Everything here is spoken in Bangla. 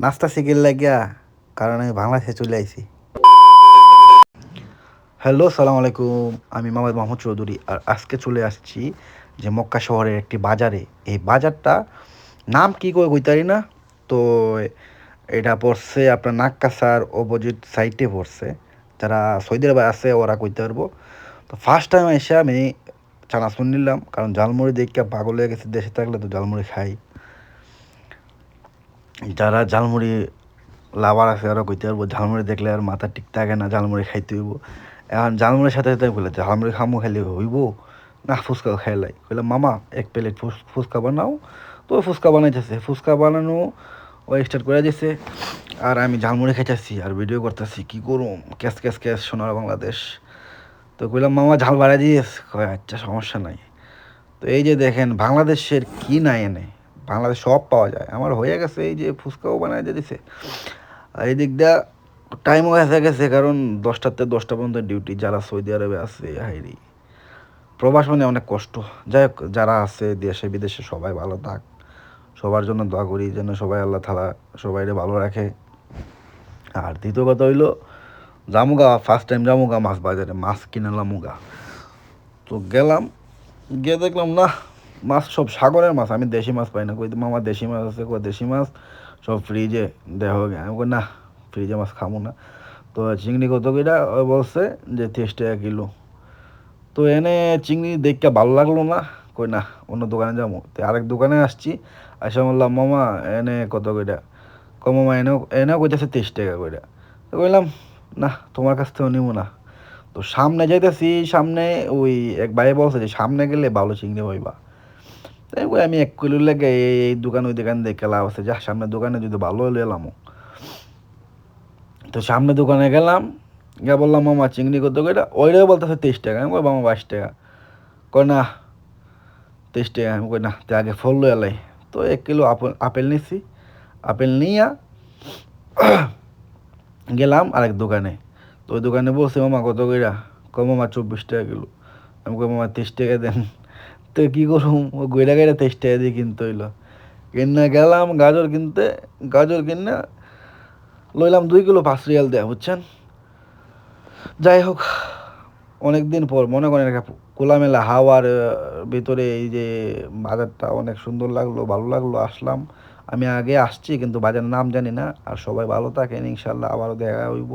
নাস্তা শিখির লাগিয়া কারণ আমি বাংলাদেশে চলে আইছি। হ্যালো, সালাম আলাইকুম। আমি মোহাম্মদ চৌধুরী, আর আজকে চলে আসছি যে মক্কা শহরের একটি বাজারে। এই বাজারটা নাম কি করে কইতে পারি না। তো এটা পড়ছে আপনার নাক্কাসার অপোজিট সাইডে পড়ছে। যারা সৌদি আরবে আছে ওরা কইতে পারবো। তো ফার্স্ট টাইম এসে আমি চানাচুর নিলাম, কারণ ঝালমুড়ি দেখে পাগল হয়ে গেছে। দেশে থাকলে তো ঝালমুড়ি খাই। যারা ঝালমুড়ি লাভার আছে আরও কইতে পারবো, ঝালমুড়ি দেখলে আর মাথা ঠিক থাকে না, ঝালমুড়ি খাইতে হইব। এখন ঝালমুড়ির সাথে সাথে বলে ঝালমুড়ি খামো খাইলে হইব না, ফুচকা খাইলাই। কইলাম মামা এক প্লেট ফুচকা বানাও। তো ফুচকা বানাইতেছে, ফুচকা বানানো ও স্টার্ট করে দিছে, আর আমি ঝালমুড়ি খাইতেছি আর ভিডিও করতেছি। কী করুম, ক্যাশ ক্যাশ ক্যাশ সোনার বাংলাদেশ। তো কইলাম মামা ঝাল বাড়াই দিস, কয় আচ্ছা সমস্যা নাই। তো এই যে দেখেন বাংলাদেশের কি নাই এনে, বাংলাদেশ সব পাওয়া যায়। আমার হয়ে গেছে, এই যে ফুচকাও বানাই দিয়ে দিছে। আর এই দিক দিয়া টাইমও এসে গেছে, কারণ 10টা পর্যন্ত ডিউটি। যারা সৌদি আরবে আছে হাইরি, প্রবাস মানে অনেক কষ্ট। যাই হোক, যারা আছে দেশে বিদেশে সবাই ভালো থাক, সবার জন্য দোয়া করি যেন সবাই আল্লাহ তাআলা সবাইরে ভালো রাখে। আর দ্বিতীয় কথা হইলো, জামুগা ফার্স্ট টাইম জামুগা মাছ বাজারে, মাছ কিনলামুগা। তো গেলাম, গিয়ে দেখলাম না, মাছ সব সাগরের মাছ। আমি দেশি মাছ পাই না। কই মামা দেশি মাছ আছে? কই দেশি মাছ সব ফ্রিজে দেওয়া হবে। আমি কই না, ফ্রিজে মাছ খাবো না। তো চিংড়ি কত কইরা ও বলছে যে 30 টাকা কিলো। তো এনে চিংড়ি দেখতে ভালো লাগলো না, কই না অন্য দোকানে যাবো। তো আরেক দোকানে আসছি, আসে বললাম মামা এনে কত কইরা? কই মামা এনেও এনেও কইতেছে 30 টাকা কইরা। তো কইলাম না, তোমার কাছ থেকেও নিবো না। তো সামনে যাইতেছি, সামনে ওই এক ভাই বলছে যে সামনে গেলে ভালো চিংড়ি পাইবা। তাই কই আমি 1 কিলো লেগে এই দোকান ওই দোকান দেখে লাভ আছে, যা সামনের দোকানে যদি ভালো হলে এলামও। তো সামনে দোকানে গেলাম, গিয়ে বললাম মামা চিংড়ি কত করে? ওইটাই বলতেছে 23 টাকা। আমি কই মামা 22 টাকা। কয় না 23 টাকা। আমি কই না, তে আগে ফল লই এলাই। তো 1 কিলো আপেল নিছি। আপেল নিয়া গেলাম আরেক দোকানে। তো ওই দোকানে বলছে মামা কত কইরা? কয় মামা 24 টাকা কিলো। আমি কই মামা 23 টাকা দেন। তো কী করুম, ও গইরা গইরা 23 টাকা দিয়ে কিনতে হইলো। কিনা গেলাম গাজর কিনতে, গাজর কিনা লইলাম 2 কিলো 5 রিয়াল দেয়া, বুঝছেন। যাই হোক, অনেক দিন পর মনে করেন একটা খোলামেলা হাওয়ার ভিতরে এই যে বাজারটা অনেক সুন্দর লাগলো, ভালো লাগলো। আসলাম, আমি আগে আসছি কিন্তু বাজারের নাম জানি না। আর সবাই ভালো থাকেন, ইনশাল্লাহ আবারও দেখা হইব।